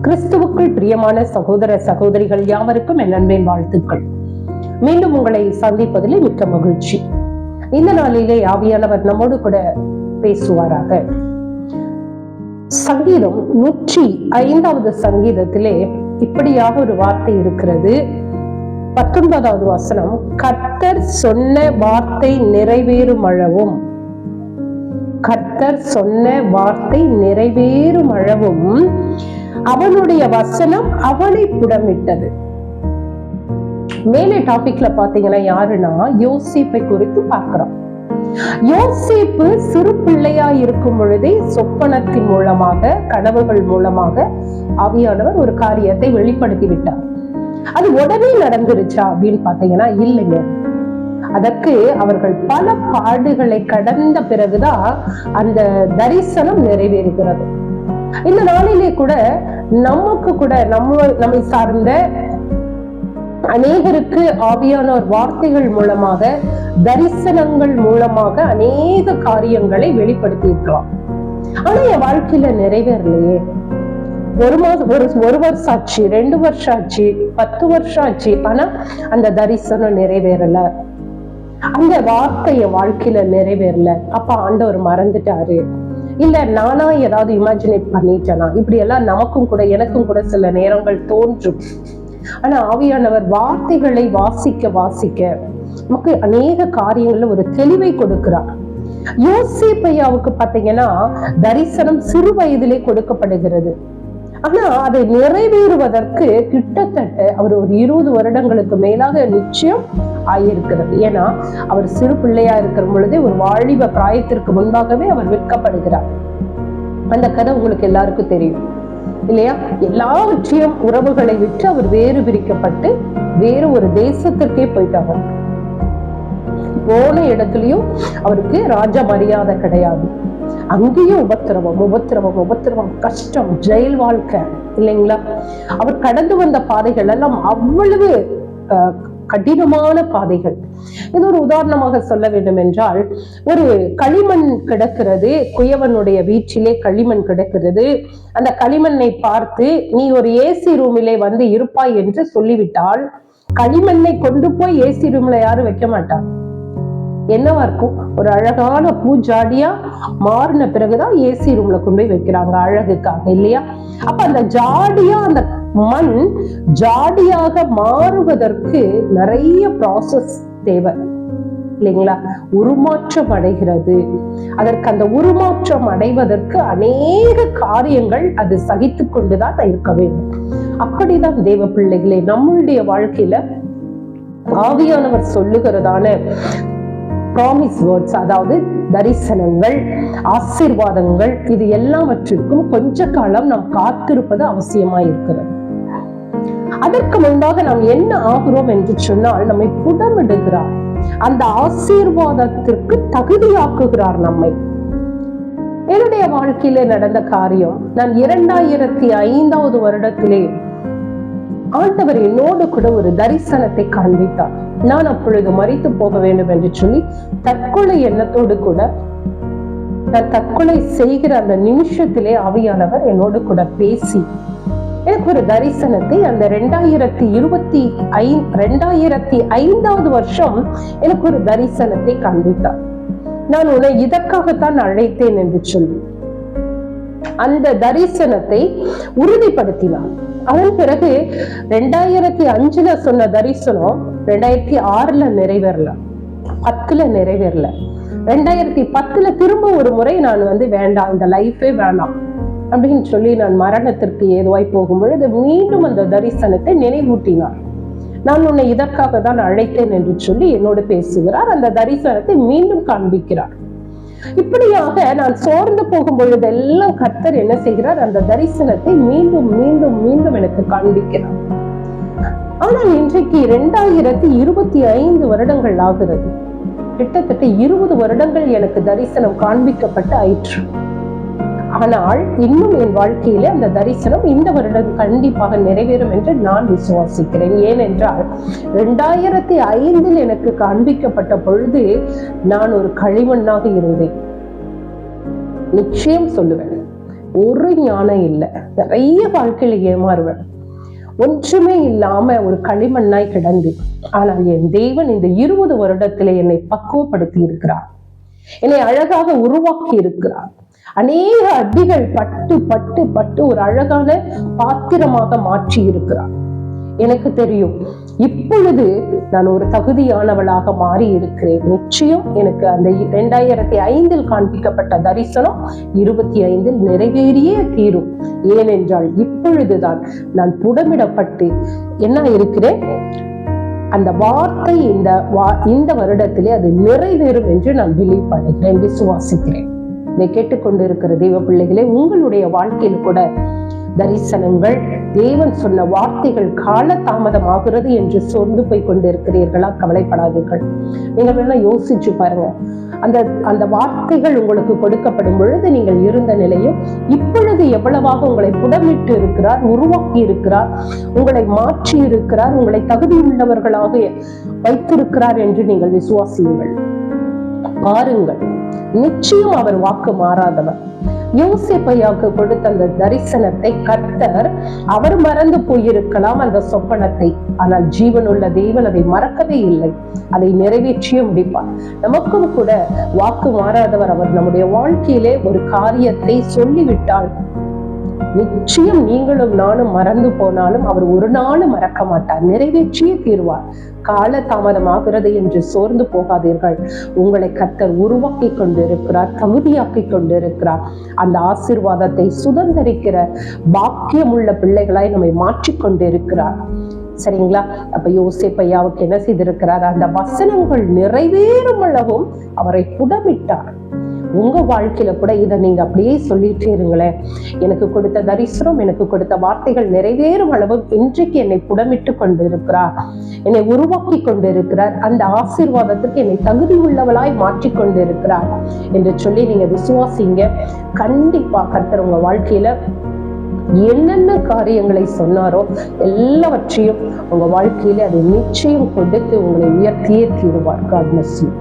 கிறிஸ்துவுக்குள் பிரியமான சகோதர சகோதரிகள் யாவருக்கும் என் அன்பின் வாழ்த்துக்கள். மீண்டும் உங்களை சந்திப்பதில் மிக்க மகிழ்ச்சி. இந்த நாளிலே ஆவியானவர் நம்மோடு கூட பேசுவாராக. சங்கீதம் 105வது சங்கீதத்திலே இப்படியாக ஒரு வார்த்தை இருக்கிறது. 19வது வசனம், கர்த்தர் சொன்ன வார்த்தை நிறைவேறும் அளவும், கர்த்தர் சொன்ன வார்த்தை நிறைவேறும் அளவும் அவனுடைய வசனம் அவனை புடமிட்டது. மேலே டாபிக்ல பாத்தீங்கன்னா யாருன்னா யோசேப்பை குறித்து பார்க்கிறோம். யோசேப்பு சிறு பிள்ளையா இருக்கும் பொழுதே சொப்பனத்தின் மூலமாக, கனவுகள் மூலமாக ஆவியானவர் ஒரு காரியத்தை வெளிப்படுத்தி விட்டார். அது உடனே நடந்துருச்சா அப்படின்னு பாத்தீங்கன்னா இல்லைங்க. அதற்கு அவர்கள் பல பாடுகளை கடந்த பிறகுதான் அந்த தரிசனம் நிறைவேறுகிறது. இந்த நாளிலே கூட நமக்கு கூட நம்மை சார்ந்த அநேகருக்கு ஆவியானோர் வார்த்தைகள் மூலமாக, தரிசனங்கள் மூலமாக அநேக காரியங்களை வெளிப்படுத்தி இருக்கிறோம். ஆனா என் வாழ்க்கையில நிறைவேறலையே. ஒரு வருஷம் ஆச்சு, 2 வருஷம் ஆச்சு, 10 வருஷம் ஆச்சு, ஆனா அந்த தரிசனம் நிறைவேறல, அந்த வார்த்தை என் வாழ்க்கையில நிறைவேறல. அப்ப ஆண்டவர் மறந்துட்டாரு, இல்ல நானா ஏதாவது இமேஜினேட் பண்ணிட்டேனா, இப்படி எல்லாம் நமக்கும் கூட எனக்கும் கூட சில நேரங்கள் தோன்றும். ஆனா ஆவியானவர் வார்த்தைகளை வாசிக்க வாசிக்க நமக்கு அநேக காரியங்கள்ல ஒரு தெளிவை கொடுக்கிறார். யோசேப்பையாவுக்கு பாத்தீங்கன்னா தரிசனம் சிறு வயதிலே கொடுக்கப்படுகிறது. ஆனா அதை நிறைவேறுவதற்கு கிட்டத்தட்ட அவர் ஒரு 20 வருடங்களுக்கு மேலாக நிச்சயம் ஆயிருக்கிறது. ஏன்னா அவர் சிறு பிள்ளையா இருக்கிற பொழுதே ஒரு வாலிப பிராயத்திற்கு முன்பாகவே அவர் விற்கப்படுகிறார். அந்த கதை உங்களுக்கு எல்லாருக்கும் தெரியும் இல்லையா? எல்லாவற்றையும் உறவுகளை விட்டு அவர் வேறு பிரிக்கப்பட்டு வேறு ஒரு தேசத்திற்கே போயிட்டாங்க. போன இடத்துலயும் அவருக்கு ராஜ மரியாதை கிடையாது. அங்கேயும் உபத்திரவம், கஷ்டம், ஜெயில் வாழ்க்கை இல்லைங்களா? அவர் கடந்து வந்த பாதைகள் எல்லாம் அவ்வளவு கடினமான பாதைகள். இது ஒரு உதாரணமாக சொல்ல வேண்டும் என்றால், ஒரு களிமண் கிடக்கிறது, குயவனுடைய வீட்டிலே களிமண் கிடக்கிறது. அந்த களிமண்ணை பார்த்து நீ ஒரு ஏசி ரூமிலே வந்து இருப்பாய் என்று சொல்லிவிட்டால், களிமண்ணை கொண்டு போய் ஏசி ரூம்ல யாரும் வைக்க மாட்டார். என்னவா இருக்கும்? ஒரு அழகான பூஜாடியா மாறின பிறகுதான் ஏசி ரூம்ல கொண்டு போய் வைக்கிறாங்க அழகுக்காக, இல்லையா? அப்ப அந்த ஜாடியா, அந்த மண் ஜாடியாக மாறுவதற்கு நிறைய ப்ராசஸ் தேவை இல்லைங்களா? உருமாற்றம் அடைகிறது. அதற்கு அந்த உருமாற்றம் அடைவதற்கு அநேக காரியங்கள் அது சகித்து கொண்டுதான் இருக்க வேண்டும். அப்படிதான் தேவ பிள்ளைகளே, நம்மளுடைய வாழ்க்கையில ஆவியானவர் சொல்லுகிறதான ப்ராமிஸ் வேர்ட்ஸ், அதாவது தரிசனங்கள், ஆசீர்வாதங்கள், இது எல்லாவற்றிற்கும் கொஞ்ச காலம் நாம் காத்திருப்பது அவசியமா இருக்கிறது. அதற்கு முன்பாக நாம் என்ன ஆகிறோம் என்று சொன்னால், நம்மை புடமிடுகிறார், அந்த ஆசீர்வாதத்திற்கு தகுதியாக்குகிறார் நம்மை. என்னுடைய வாழ்க்கையில நடந்த காரியம், நான் 2005வது வருடத்திலே ஆண்டவர் என்னோடு கூட ஒரு தரிசனத்தை காண்பித்தார். நான் அப்பொழுது மரித்து போக வேண்டும் என்று சொல்லி தற்கொலை எண்ணத்தோடு கூட, நான் தற்கொலை செய்கிற அந்த நிமிஷத்திலே ஆவியானவர் என்னோடு கூட பேசி எனக்கு ஒரு தரிசனத்தை அந்த 2005வது வருஷம் எனக்கு ஒரு தரிசனத்தை காண்பித்தார். நான் உன்னை இதற்காகத்தான் அழைத்தேன் என்று சொல்லி அந்த தரிசனத்தை உறுதிப்படுத்தினார். அதன் பிறகு 2005ல சொன்ன தரிசனம் 2006ல நிறைவேறல, 10ல நிறைவேறல. 2010ல திரும்ப ஒரு முறை நான் வேண்டாம், இந்த லைஃபே வேண்டாம் அப்படின்னு சொல்லி நான் மரணத்திற்கு ஏதுவாய் போகும் பொழுது மீண்டும் அந்த தரிசனத்தை நினைவூட்டினார். நான் உன்னை இதற்காக தான் அழைத்தேன் என்று சொல்லி என்னோடு பேசுகிறார். அந்த தரிசனத்தை மீண்டும் காண்பிக்கிறார். இப்படியாக நான் சோர்ந்து போகும் பொழுதெல்லாம் கர்த்தர் என்ன செய்கிறார்? அந்த தரிசனத்தை மீண்டும் மீண்டும் மீண்டும் எனக்கு காண்பிக்கிறார். ஆனால் இன்றைக்கு 2025 வருடங்கள் ஆகிறது. கிட்டத்தட்ட 20 வருடங்கள் எனக்கு தரிசனம் காண்பிக்கப்பட்டு ஆயிற்று. ஆனால் இன்னும் என் வாழ்க்கையில அந்த தரிசனம் இந்த வருடம் கண்டிப்பாக நிறைவேறும் என்று நான் விசுவாசிக்கிறேன். ஏனென்றால் 2005 எனக்கு காண்பிக்கப்பட்ட பொழுது நான் ஒரு களிமண்ணாக இருந்தேன். நிச்சயம் சொல்லுவேன், ஒரு ஞானம் இல்லை, நிறைய வாழ்க்கையில ஏமாறுவேன், ஒன்றுமே இல்லாம ஒரு களிமண்ணாய் கிடந்து. ஆனால் என் தேவன் இந்த 20 வருடத்திலே என்னை பக்குவப்படுத்தி இருக்கிறார், என்னை அழகாக உருவாக்கி இருக்கிறார். அநேக அடிகள் பட்டு பட்டு பட்டு ஒரு அழகான பாத்திரமாக மாற்றி இருக்கிறார். எனக்கு தெரியும் இப்பொழுது நான் ஒரு தகுதியானவளாக மாறி இருக்கிறேன். நிச்சயம் எனக்கு அந்த 2005 காண்பிக்கப்பட்ட தரிசனம் 25 நிறைவேறியே தீரும். ஏனென்றால் இப்பொழுதுதான் நான் புடமிடப்பட்டு என்ன இருக்கிறேன், அந்த வார்த்தை இந்த வருடத்திலே அது நிறைவேறும் என்று நான் பிலீவ் பண்ணுகிறேன், விசுவாசிக்கிறேன். இதை கேட்டுக்கொண்டிருக்கிற தெய்வ பிள்ளைகளே, உங்களுடைய வாழ்க்கையில் கூட தரிசனங்கள், தேவன் சொன்ன வார்த்தைகள் கால தாமதமாகிறது என்று சோர்ந்து போய் கொண்டிருக்கிறீர்களா? கவலைப்படாதீர்கள். நீங்கள் வேணா யோசிச்சு பாருங்க. அந்த வார்த்தைகள் உங்களுக்கு கொடுக்கப்படும் பொழுது நீங்கள் இருந்த நிலையும் இப்பொழுது எவ்வளவாக உங்களை புடமிட்டு இருக்கிறார், உருவாக்கி இருக்கிறார், உங்களை மாற்றி இருக்கிறார், உங்களை தகுதி உள்ளவர்களாக வைத்திருக்கிறார் என்று நீங்கள் விசுவாசியுங்கள். பாருங்கள், நிச்சயம் அவர் வாக்கு மாறாதவர். யோசேப்பையாவுக்கு கொடுத்த அந்த தரிசனத்தை கர்த்தர், அவர் மறந்து போயிருக்கலாம் அந்த சொப்பனத்தை, ஆனால் ஜீவனுள்ள தேவன் அதை மறக்கவே இல்லை, அதை நிறைவேற்றியே முடிப்பார். நமக்கும் கூட வாக்கு மாறாதவர். அவர் நம்முடைய வாழ்க்கையிலே ஒரு காரியத்தை சொல்லிவிட்டால் நிச்சயம் நீங்களும் நானும் மறந்து போனாலும் அவர் ஒரு நாளும் மறக்க மாட்டார், நிறைவேற்றியே தீர்வார். கால தாமதமாகிறது என்று சோர்ந்து போகாதீர்கள். உங்களை கர்த்தர் உருவாக்கி கொண்டிருக்கிறார், தகுதியாக்கி கொண்டிருக்கிறார். அந்த ஆசீர்வாதத்தை சுதந்திரிக்கிற பாக்கியமுள்ள பிள்ளைகளாய் நம்மை மாற்றிக்கொண்டிருக்கிறார். சரிங்களா? அப்ப யோசேப்பையாவுக்கு என்ன செய்திருக்கிறார்? அந்த வசனங்கள் நிறைவேறும் அளவும் அவரை புடமிட்டார். உங்க வாழ்க்கையில கூட இதை நீங்க அப்படியே சொல்லிட்டே இருங்களேன். எனக்கு கொடுத்த தரிசனம், எனக்கு கொடுத்த வார்த்தைகள் நிறைவேறும் அளவு இன்றைக்கு என்னை புடமிட்டு கொண்டிருக்கிறார், என்னை உருவாக்கி கொண்டிருக்கிறார், அந்த ஆசீர்வாதத்துக்கு என்னை தகுதி உள்ளவளாய் மாற்றி கொண்டிருக்கிறார் என்று சொல்லி நீங்க விசுவாசிங்க. கண்டிப்பா கர்த்தர் உங்க வாழ்க்கையில என்னென்ன காரியங்களை சொன்னாரோ எல்லாவற்றையும் உங்க வாழ்க்கையில அதை நிச்சயம் கொடுத்து உங்களை உயர்த்தியே தீருவார். God bless you.